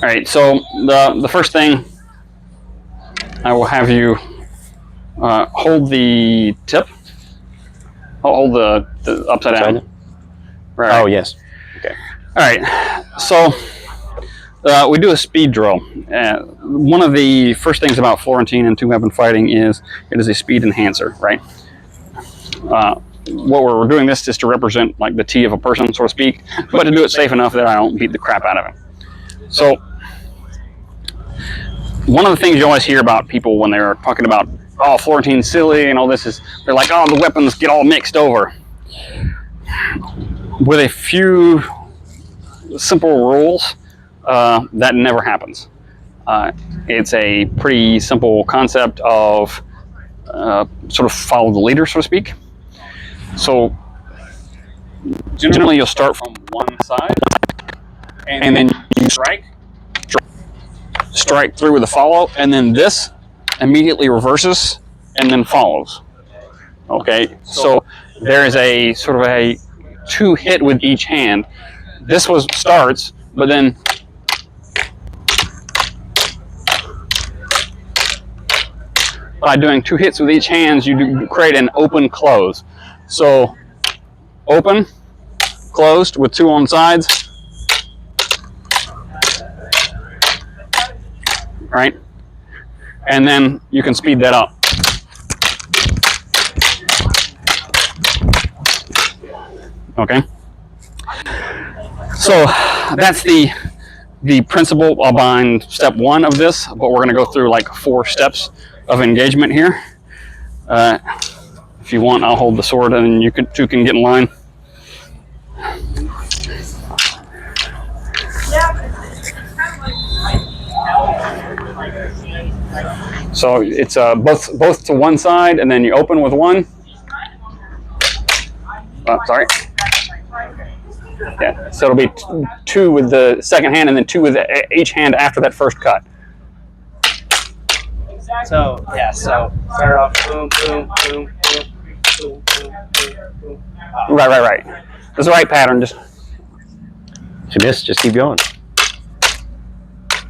All right, so the first thing I will have you hold the tip. Hold the upside down. Right. Oh, yes. Okay. All right, so we do a speed drill. One of the first things about Florentine and two-weapon fighting is it is a speed enhancer, right? What we're doing this is to represent like the T of a person, so to speak, but to do it safe enough that I don't beat the crap out of it. So one of the things you always hear about people when they're talking about, oh, Florentine's silly and all this is, they're like, oh, the weapons get all mixed over. With a few simple rules, that never happens. It's a pretty simple concept of sort of follow the leader, so to speak. So generally you'll start from one side and then you strike through with a follow, and then this immediately reverses and then follows. Okay, so there is a sort of a 2 hit with each hand. This starts, but then by doing 2 hits with each hand, you create an open close. So open, closed with 2 on sides. Right? And then you can speed that up. Okay? So that's the principle behind step 1 of this, but we're going to go through like 4 steps of engagement here. If you want, I'll hold the sword and you two can get in line. So it's both to one side, and then you open with 1. Sorry. Yeah, so it'll be 2 with the second hand, and then 2 with each hand after that first cut. So yeah, so start off boom, boom, boom, boom, boom, boom, boom, boom. Right. That's the right pattern. Just If you miss, just keep going.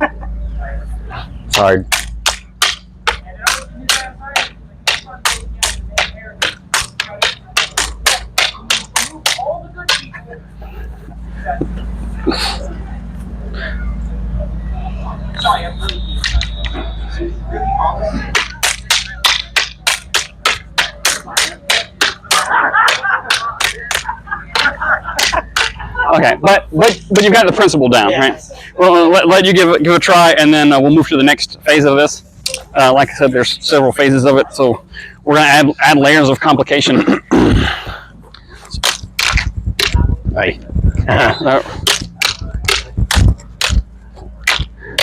It's hard. okay, but you've got the principle down, Yes. right? Well, let you give it a try, and then we'll move to the next phase of this. Like I said, there's several phases of it, so we're going to add layers of complication. Hey.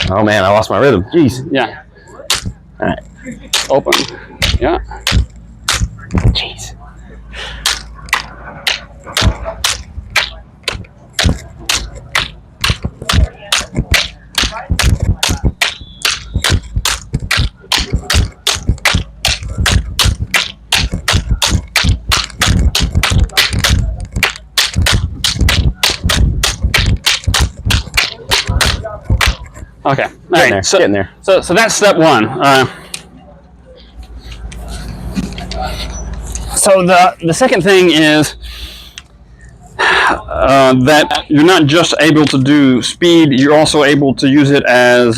Oh man, I lost my rhythm. Jeez. Yeah. All right. Open. Yeah. Jeez. Okay. All right. There. So, Getting there. So that's step 1. So the second thing is that you're not just able to do speed, you're also able to use it as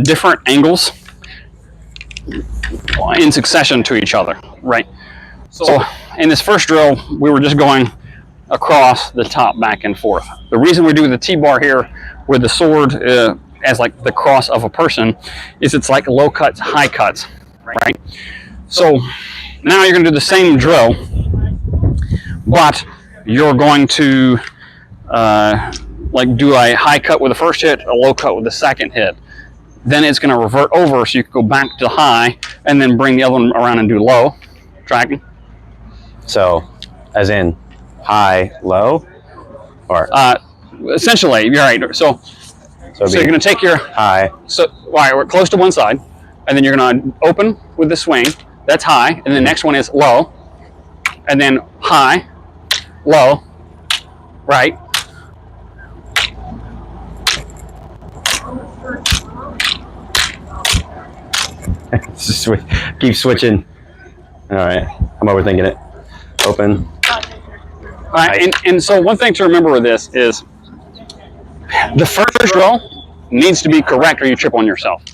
different angles in succession to each other, right? So in this first drill, we were just going across the top, back and forth. The reason we do the T-bar here with the sword as like the cross of a person is it's like low cuts, high cuts, right? So now you're going to do the same drill, but you're going to like do a high cut with the first hit, a low cut with the second hit. Then it's going to revert over, so you can go back to high and then bring the other one around and do low. Tracking? So, as in high, low, or essentially, you're right. So you're going to take your high. So all right, we're close to one side, and then you're going to open with the swing. That's high, and the next one is low, and then high, low, right, Just keep switching. All right, I'm overthinking it. Open. All right, and so one thing to remember with this is the first drill needs to be correct or you trip on yourself.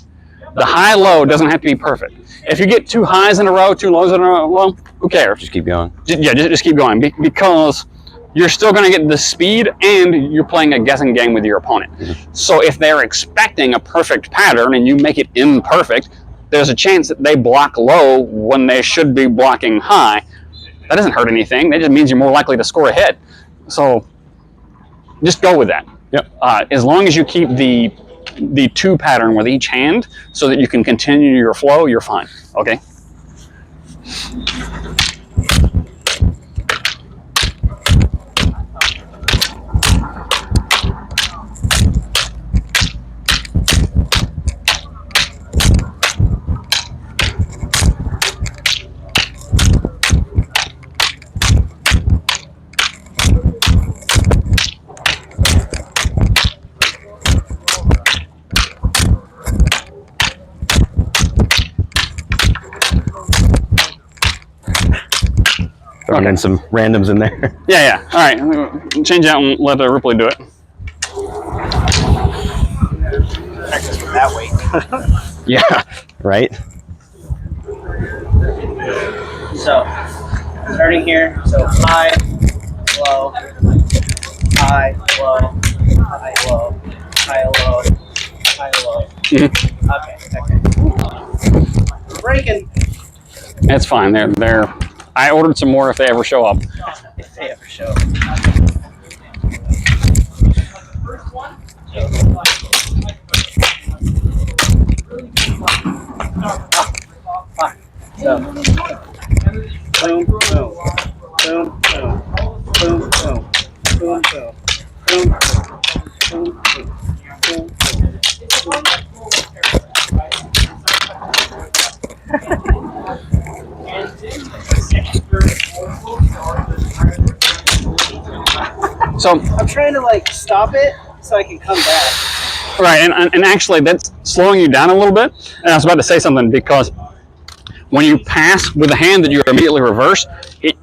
The high-low doesn't have to be perfect. If you get 2 highs in a row, 2 lows in a row, who cares? Just keep going. Just keep going because you're still going to get the speed and you're playing a guessing game with your opponent. So if they're expecting a perfect pattern and you make it imperfect, there's a chance that they block low when they should be blocking high. That doesn't hurt anything. That just means you're more likely to score a hit. So just go with that. Yep. As long as you keep the 2 pattern with each hand so that you can continue your flow, you're fine. Okay? Throwing in some randoms in there. Yeah. All right. Change out and let Ripley do it. Practice with that weight. Yeah. Right. So, starting here. So high, low, high, low, high, low, high, low, high, low. Okay. Breaking. That's fine. They're. I ordered some more if they ever show up. If they ever show. So, boom, boom, boom, boom, boom, boom, boom, boom, boom, boom, boom, boom, So I'm trying to like stop it so I can come back. right, and actually that's slowing you down a little bit. And I was about to say something because when you pass with a hand that you immediately reverse,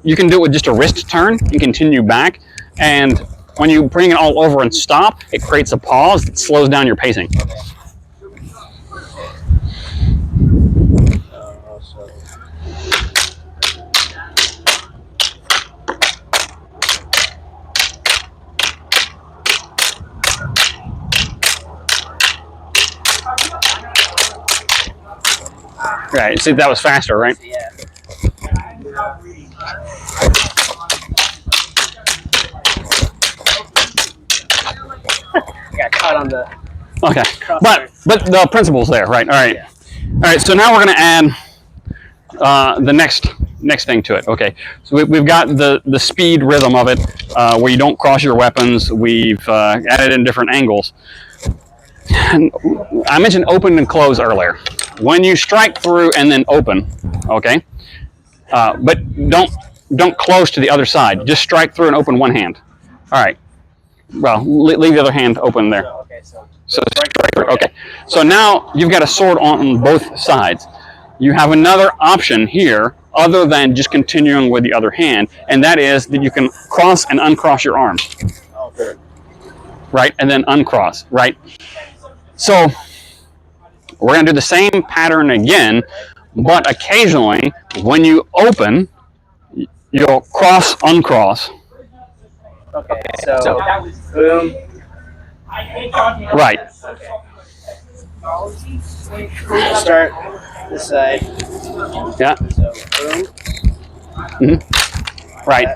you can do it with just a wrist turn and continue back. And when you bring it all over and stop, it creates a pause that slows down your pacing. Right, see, that was faster, right? Yeah. Got caught on the. Okay, but the principle's there, right? All right, all right. So now we're going to add the next thing to it. Okay, so we've got the speed rhythm of it, where you don't cross your weapons. We've added in different angles. And I mentioned open and close earlier. When you strike through and then open, okay, but don't close to the other side. Just strike through and open one hand. All right. Well, leave the other hand open there. Okay, so strike through. Okay. So now you've got a sword on both sides. You have another option here other than just continuing with the other hand, and that is that you can cross and uncross your arms. Right, and then uncross. Right. So we're going to do the same pattern again, but occasionally when you open, you'll cross, uncross. Okay, so boom. Right. Start this side. Yeah. So boom. Right.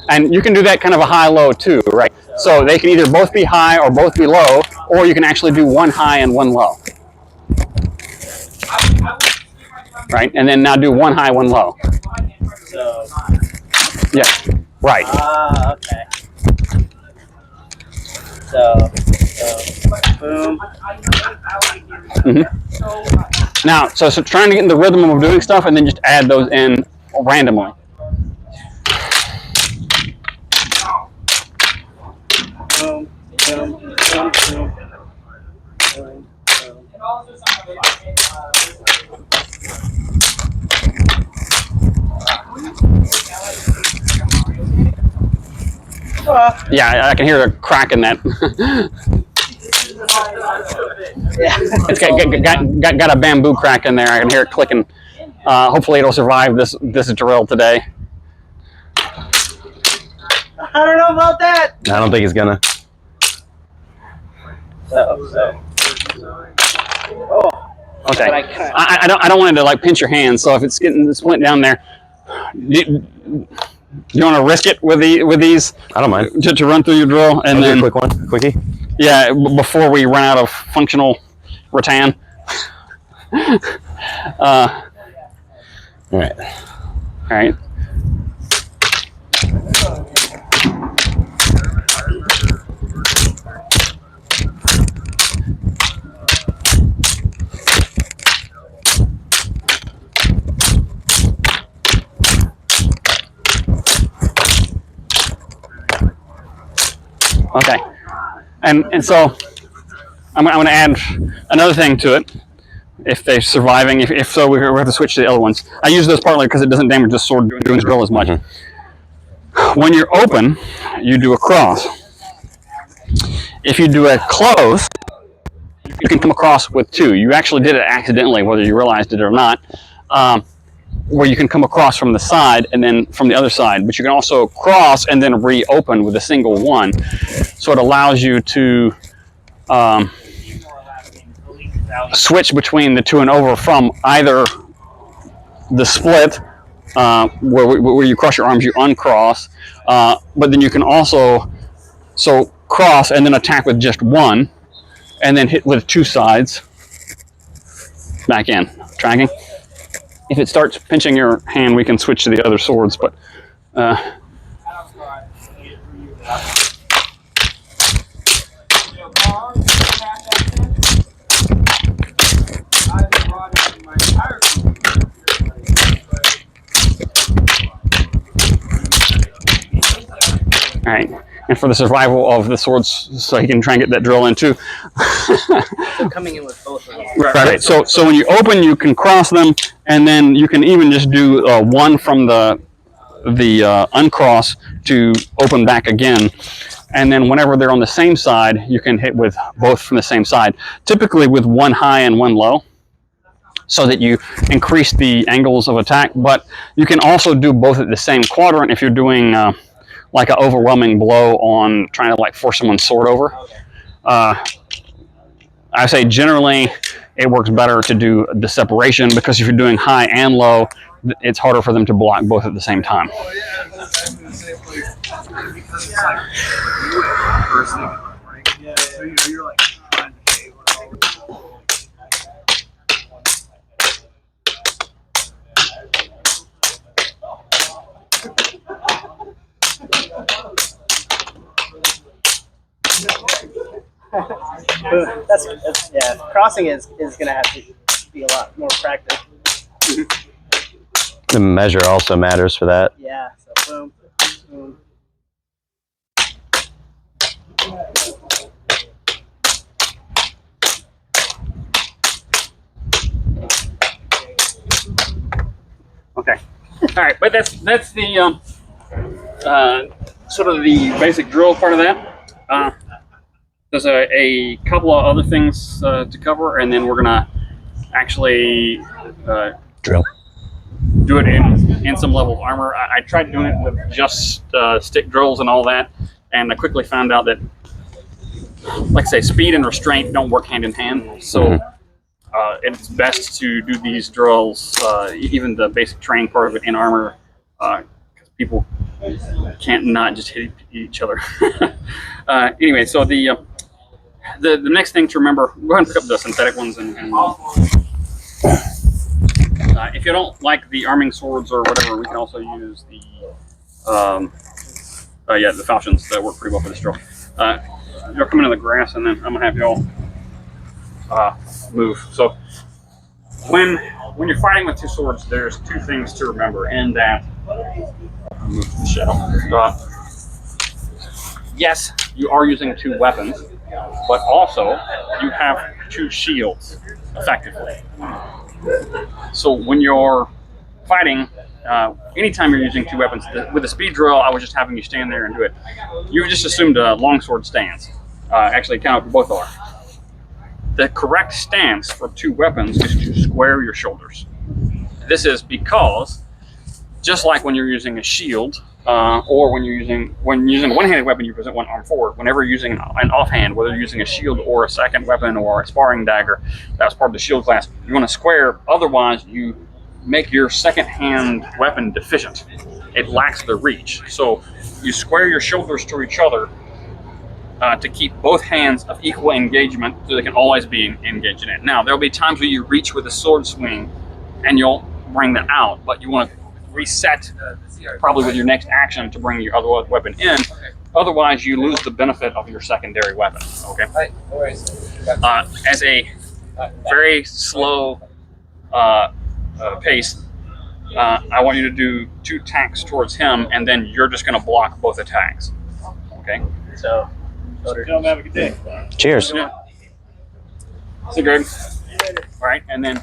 And you can do that kind of a high-low too, right? So they can either both be high or both be low, or you can actually do one high and one low. Right? And then now do one high, one low. So. Yeah. Right. Okay. So boom. Now, so trying to get in the rhythm of doing stuff and then just add those in randomly. Boom, boom, boom, boom, boom, boom. Yeah, I can hear a crack in that. Yeah. It's got a bamboo crack in there. I can hear it clicking. Hopefully it'll survive this drill today. I don't know about that. I don't think it's gonna. Oh. Okay. But I don't want it to like pinch your hand. So if it's getting splint down there, you want to risk it with these? I don't mind. To run through your drill and then a quick one, quickie. Yeah, before we run out of functional rattan. All right. All right. Okay, and so I'm going to add another thing to it. If they're surviving, if so, we have to switch to the other ones. I use this partly because it doesn't damage the sword doing the drill as much. When you're open, you do a cross. If you do a close, you can come across with two. You actually did it accidentally, whether you realized it or not, where you can come across from the side and then from the other side. But you can also cross and then reopen with a single one. So it allows you to switch between the two and over from either the split, where you cross your arms, you uncross, but then you can also cross and then attack with just one, and then hit with two sides back in. Tracking. If it starts pinching your hand, we can switch to the other swords, but all right. And for the survival of the swords, so you can try and get that drill in too. So coming in with both of them. Right. So when you open, you can cross them, and then you can even just do one from the uncross to open back again. And then whenever they're on the same side, you can hit with both from the same side. Typically with one high and one low, so that you increase the angles of attack. But you can also do both at the same quadrant if you're doing like an overwhelming blow on trying to like force someone's sword over. I say generally it works better to do the separation, because if you're doing high and low, it's harder for them to block both at the same time. That's yeah. Crossing is gonna have to be a lot more practice. The measure also matters for that. Yeah. So boom, boom. Okay. All right, but that's the sort of the basic drill part of that. There's a couple of other things to cover, and then we're gonna actually Drill. do it in some level of armor. I tried doing it with just stick drills and all that, and I quickly found out that, like I say, speed and restraint don't work hand in hand. So it's best to do these drills, even the basic training part of it, in armor, because people can't not just hit each other. Anyway, so the next thing to remember, go ahead and pick up the synthetic ones, and if you don't like the arming swords or whatever, we can also use the the falchions that work pretty well for this drill. You'll come into the grass, and then I'm gonna have y'all move. So when you're fighting with two swords, there's two things to remember in that. I'll move the shadow. Yes, you are using two weapons, but also you have two shields, effectively. So when you're fighting, anytime you're using two weapons, with a speed drill, I was just having you stand there and do it. You just assumed a longsword stance. Actually, count up both are. The correct stance for two weapons is to square your shoulders. This is because, just like when you're using a shield, or when using a one-handed weapon, you present one arm forward. Whenever you're using an offhand, whether you're using a shield or a second weapon or a sparring dagger, that's part of the shield class. You want to square, otherwise you make your second hand weapon deficient. It lacks the reach. So you square your shoulders to each other to keep both hands of equal engagement, so they can always be engaged in it. Now, there'll be times where you reach with a sword swing and you'll bring that out, but you want to reset probably with your next action to bring your other weapon in. Otherwise, you lose the benefit of your secondary weapon. Okay. As a very slow pace, I want you to do 2 attacks towards him, and then you're just going to block both attacks. Okay. So, have a good day. Cheers. Yeah. So good. All right, and then,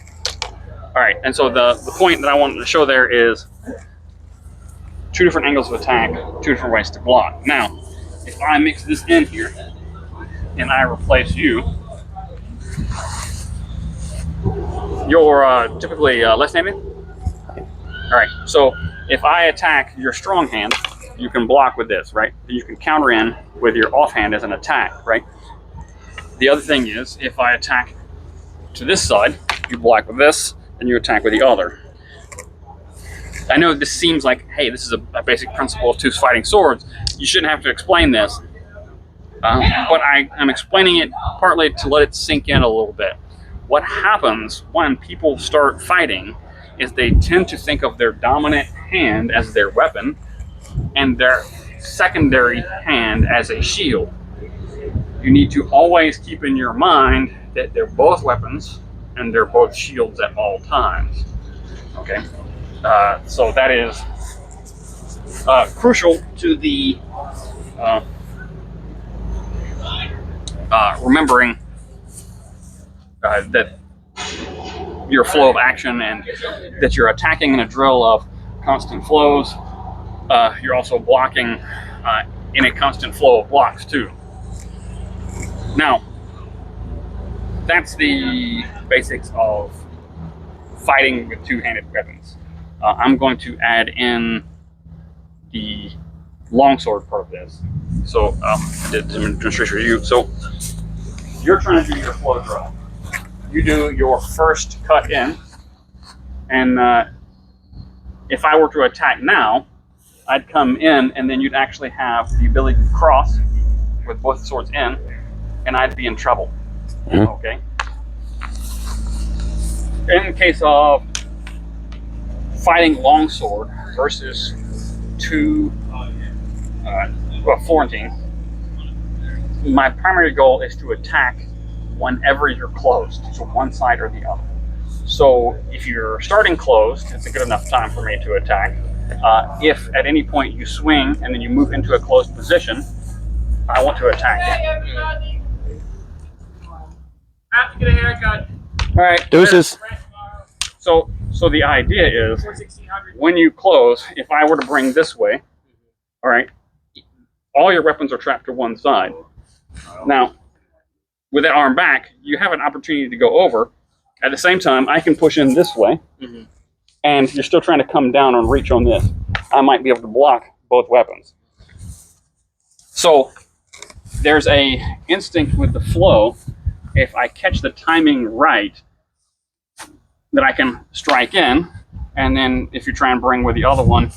all right, and so the point that I wanted to show there is 2 different angles of attack, 2 different ways to block. Now, if I mix this in here and I replace you, you're typically left-handed. All right, so if I attack your strong hand, you can block with this, right? You can counter in with your offhand as an attack, right? The other thing is, if I attack to this side, you block with this, and you attack with the other. I know this seems like, hey, this is a basic principle of 2 fighting swords. You shouldn't have to explain this. But I'm explaining it partly to let it sink in a little bit. What happens when people start fighting is they tend to think of their dominant hand as their weapon and their secondary hand as a shield. You need to always keep in your mind that they're both weapons and they're both shields at all times. Okay? So that is crucial to the remembering that your flow of action and that you're attacking in a drill of constant flows. You're also blocking in a constant flow of blocks too. Now, that's the basics of fighting with 2-handed weapons. I'm going to add in the longsword part of this. So I did some demonstration for you. So you're trying to do your flow drill. You do your first cut in, and if I were to attack now, I'd come in, and then you'd actually have the ability to cross with both swords in, and I'd be in trouble. Okay. In the case of fighting longsword versus 2 Florentine, my primary goal is to attack whenever you're closed, so one side or the other. So if you're starting closed, it's a good enough time for me to attack. If at any point you swing and then you move into a closed position, I want to attack you. Hey everybody! I have to get a haircut. All right. Deuces. So the idea is, when you close, if I were to bring this way, all right, all your weapons are trapped to one side. Now, with that arm back, you have an opportunity to go over. At the same time, I can push in this way, and you're still trying to come down and reach on this. I might be able to block both weapons. So there's a instinct with the flow. If I catch the timing right, that I can strike in, and then if you try and bring with the other one,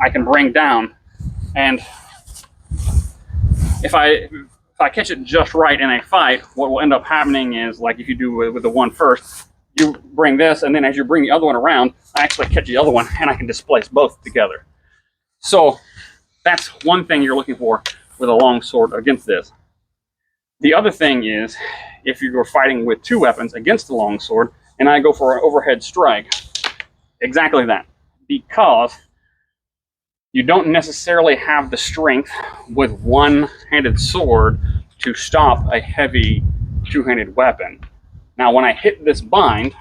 I can bring down. And if I catch it just right in a fight, what will end up happening is, like if you do with the one first, you bring this, and then as you bring the other one around, I actually catch the other one, and I can displace both together. So that's one thing you're looking for with a long sword against this. The other thing is, if you're fighting with 2 weapons against the long sword, and I go for an overhead strike, exactly that. Because you don't necessarily have the strength with one-handed sword to stop a heavy 2-handed weapon. Now, when I hit this bind,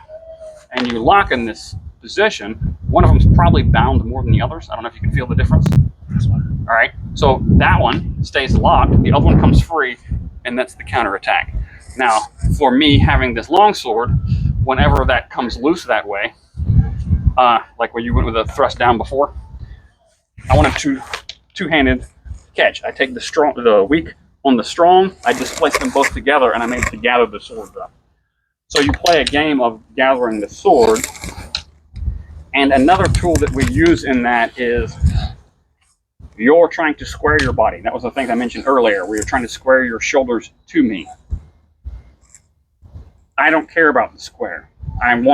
and you lock in this position, one of them's probably bound more than the others. I don't know if you can feel the difference. This one. All right, so that one stays locked, the other one comes free, and that's the counterattack. Now, for me having this longsword, whenever that comes loose that way, like where you went with a thrust down before, I want a two-handed catch. I take the weak on the strong, I displace them both together, and I'm able to gather the sword up. So you play a game of gathering the sword, and another tool that we use in that is you're trying to square your body. That was the thing I mentioned earlier, where you're trying to square your shoulders to me. I don't care about the square. I'm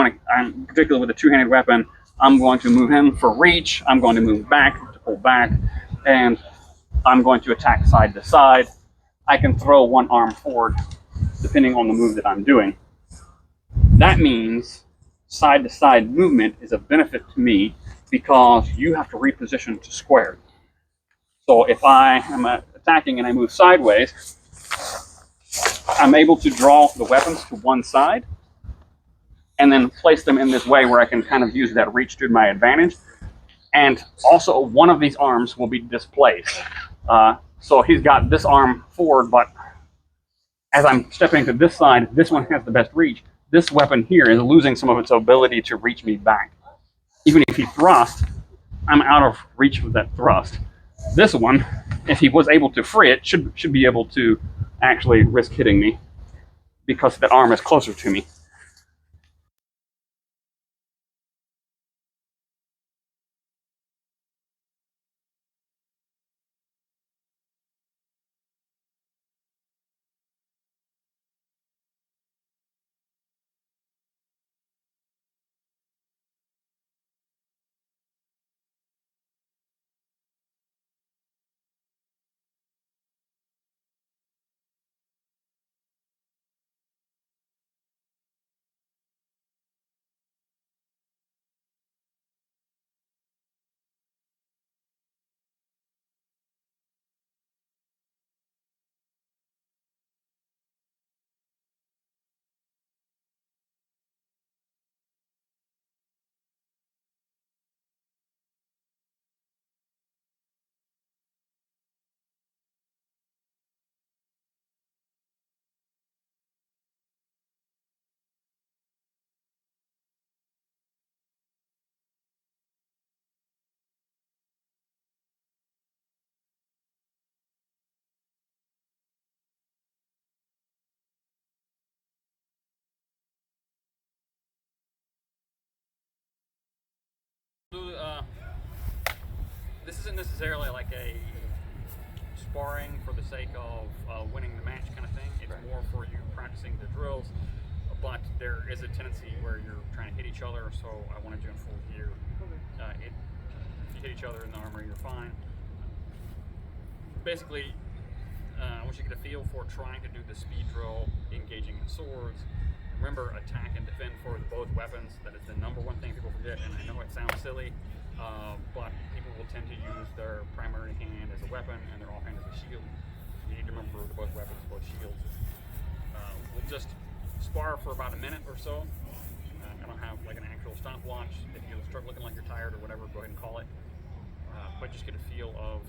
particularly with a two-handed weapon, I'm going to move in for reach, I'm going to move back to pull back, and I'm going to attack side to side. I can throw one arm forward depending on the move that I'm doing. That means side to side movement is a benefit to me because you have to reposition to square. So if I am attacking and I move sideways, I'm able to draw the weapons to one side and then place them in this way where I can kind of use that reach to my advantage. And also one of these arms will be displaced. So he's got this arm forward, but as I'm stepping to this side, this one has the best reach. This weapon here is losing some of its ability to reach me back. Even if he thrusts, I'm out of reach with that thrust. This one, if he was able to free it, should be able to actually risk hitting me because that arm is closer to me. This isn't necessarily like a sparring for the sake of winning the match kind of thing. It's more for you practicing the drills, but there is a tendency where you're trying to hit each other, so I wanted you in full gear. If you hit each other in the armor, you're fine. Basically, I want you to get a feel for trying to do the speed drill, engaging in swords. Remember, attack and defend for both weapons. That is the number one thing people forget, and I know it sounds silly, but people will tend to use their primary hand as a weapon and their offhand as a shield. You need to remember both weapons, both shields. We'll just spar for about a minute or so. I don't have like an actual stopwatch. If you start looking like you're tired or whatever, go ahead and call it. But just get a feel of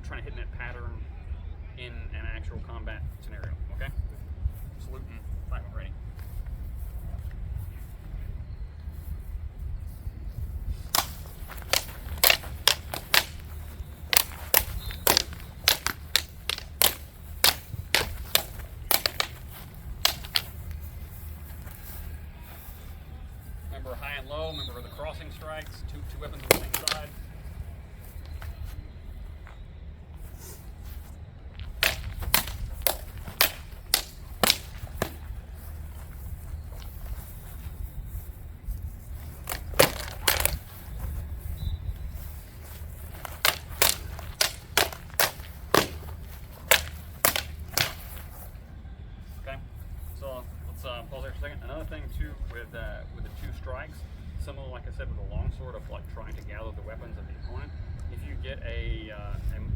trying to hit that pattern in an actual combat scenario, okay? Salute and time ready. Remember high and low, remember the crossing strikes, two weapons on the same side. So let's pause there for a second. Another thing too with the two strikes, similar like I said with the longsword of like trying to gather the weapons of the opponent. If you get a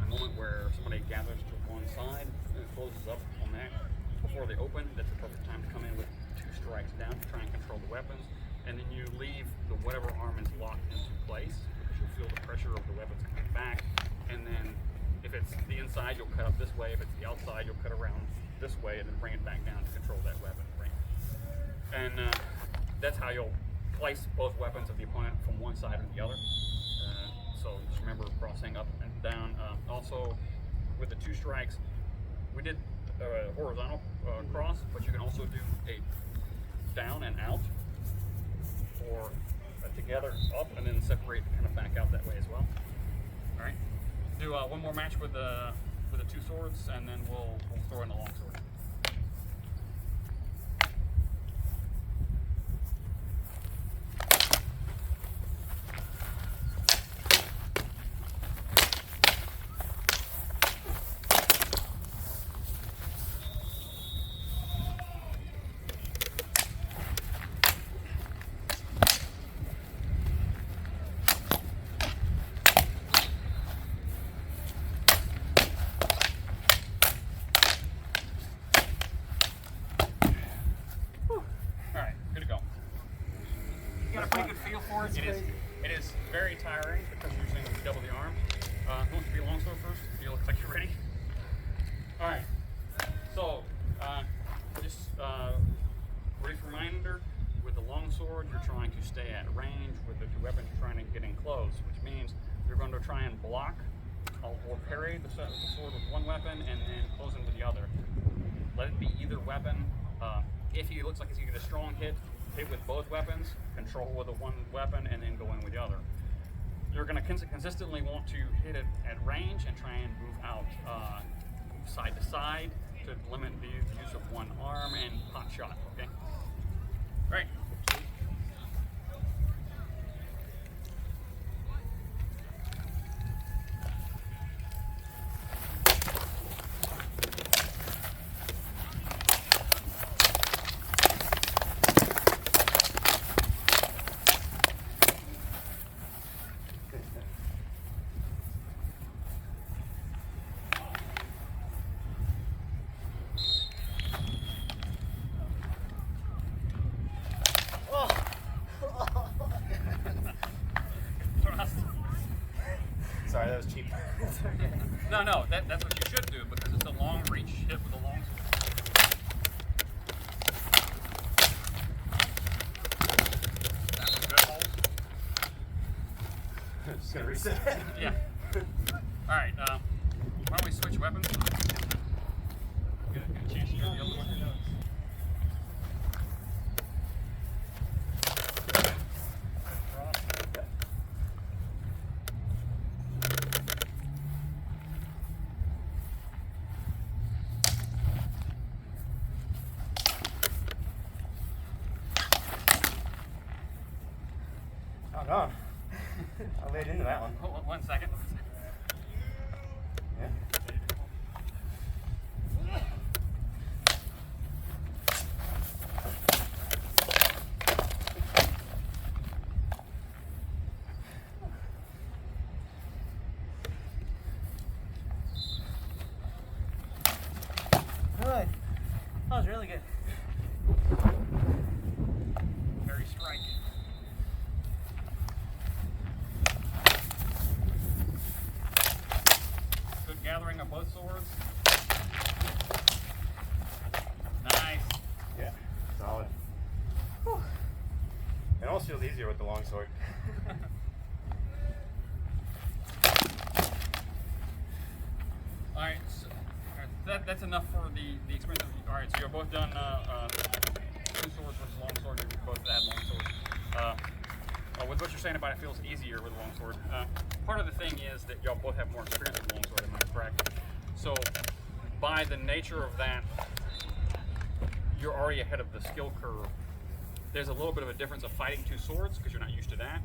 moment where somebody gathers to one side and closes up on that before they open, that's the perfect time to come in with two strikes down to try and control the weapons. and then you leave the whatever arm is locked into place, because you'll feel the pressure of the weapons coming back. And then if it's the inside, you'll cut up this way. If it's the outside, you'll cut around this way and then bring it back down to control that weapon. Right? And that's how you'll place both weapons of the opponent from one side or the other. So just remember crossing up and down. Also, with the 2 strikes, we did a horizontal cross, but you can also do a down and out, or together up and then separate kind of back out that way as well. All right. Do one more match with the 2 swords, and then we'll throw in the long sword. It is very tiring because you're using double the arm. Who wants to be a longsword first? You look like you're ready. All right. So, just brief reminder: with the longsword, you're trying to stay at range. With the 2 weapons, you're trying to get in close, which means you're going to try and block or parry the sword with one weapon and then close in with the other. Let it be either weapon. If he looks like he's going to get a strong hit with both weapons, control with the one weapon, and then go in with the other. You're going to consistently want to hit it at range and try and move out side to side to limit the use of one arm and hot shot. Okay. Right. Sorry, that was cheap. No, that's what you should do, because it's a long reach hit with a long sword. That's a good hold. Just gonna reset. Yeah. All right. Why don't we switch weapons? Get a chance to hear the other one. Oh no. I laid into that one. Hold on 1 second. Yeah. Good. That was really good. Very strike. Good gathering of both swords. Nice. Yeah, solid. Whew. It almost feels easier with the long sword. All right, so, that's enough for the experience. All right, so you're both done 2 swords versus long sword. You both had long swords. With what you're saying about it feels easier with a long sword. Part of the thing is that y'all both have more experience with long sword, am I correct? So by the nature of that, you're already ahead of the skill curve. There's a little bit of a difference of fighting 2 swords because you're not used to that,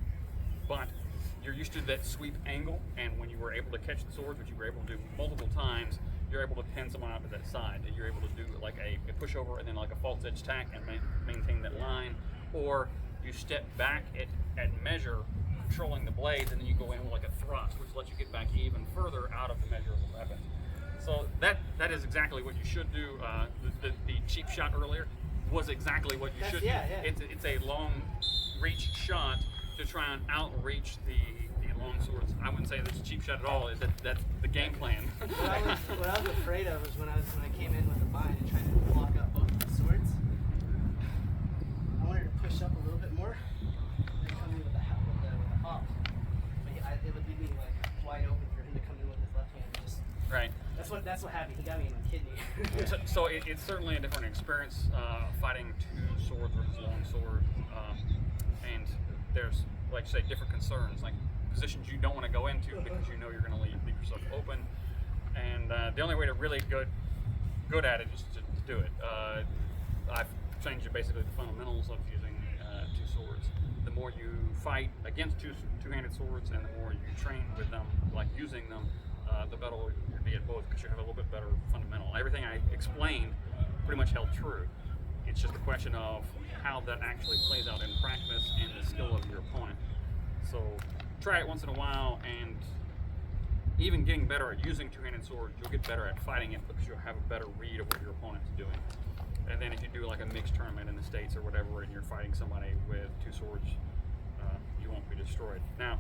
but you're used to that sweep angle, and when you were able to catch the swords, which you were able to do multiple times, you're able to pin someone out to that side. You're able to do like a pushover and then like a false edge tack and maintain that line, or you step back at measure, controlling the blades, and then you go in with like a thrust, which lets you get back even further out of the measure of the weapon. So that is exactly what you should do. The cheap shot earlier was exactly what you should do. Yeah. It's a long reach shot to try and outreach the long swords. I wouldn't say that's a cheap shot at all. That's the game plan. What I was afraid of was when I came in with the bind and tried to block up both the swords. I wanted to push up a little bit more and come in with the hop. But it would leave me like wide open for him to come in with his left hand. Just Right. That's what happened. He got me in my kidney. So it's certainly a different experience fighting two swords versus long sword, and there's, like you say, different concerns, like positions you don't want to go into because you know you're going to leave yourself open, and the only way to really good at it is to do it. I've changed basically the fundamentals of using two swords. The more you fight against two-handed swords, and the more you train with them, like using them, the better you'll be at both, because you have a little bit better fundamental. Everything I explained pretty much held true. It's just a question of how that actually plays out in practice and the skill of your opponent. So try it once in a while, and even getting better at using two-handed swords, you'll get better at fighting it because you'll have a better read of what your opponent's doing. And then if you do like a mixed tournament in the States or whatever, and you're fighting somebody with two swords, you won't be destroyed. Now,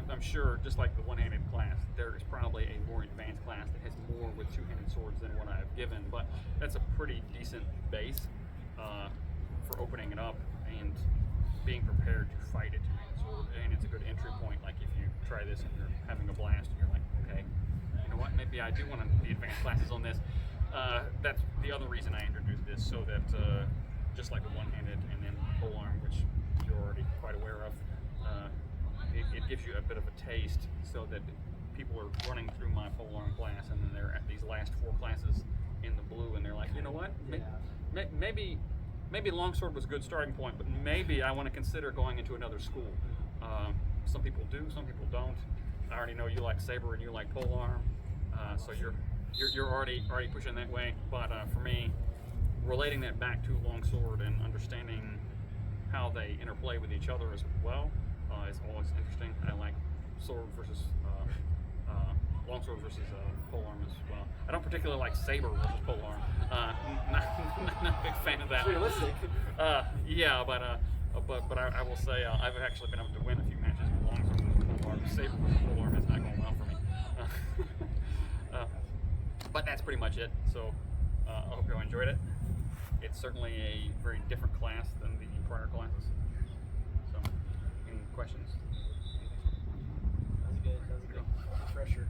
I'm sure, just like the one-handed class, there is probably a more advanced class that has more with two-handed swords than what I've given, but that's a pretty decent base for opening it up and being prepared to fight a two-handed sword. And it's a good entry point. Like if you try this and you're having a blast, and you're like, okay, you know what? Maybe I do want the advanced classes on this. That's the other reason I introduced this, so that just like a one-handed and then polearm, which you're already quite aware of. It gives you a bit of a taste, so that people are running through my polearm class, and then they're at these last 4 classes in the blue, and they're like, you know what? Maybe longsword was a good starting point, but maybe I want to consider going into another school. Some people do, some people don't. I already know you like saber and you like polearm, so you're already pushing that way. But for me, relating that back to longsword and understanding how they interplay with each other as well is always interesting. I like sword versus longsword versus polearm as well. I don't particularly like saber versus polearm. Not a big fan of that. Realistic. Yeah, but I will say I've actually been able to win a few matches with longsword versus polearm. Saber versus polearm is not going well for me. But that's pretty much it. So I hope you all enjoyed it. It's certainly a very different class than the prior classes. So, any questions? That was good. That was a good refresher.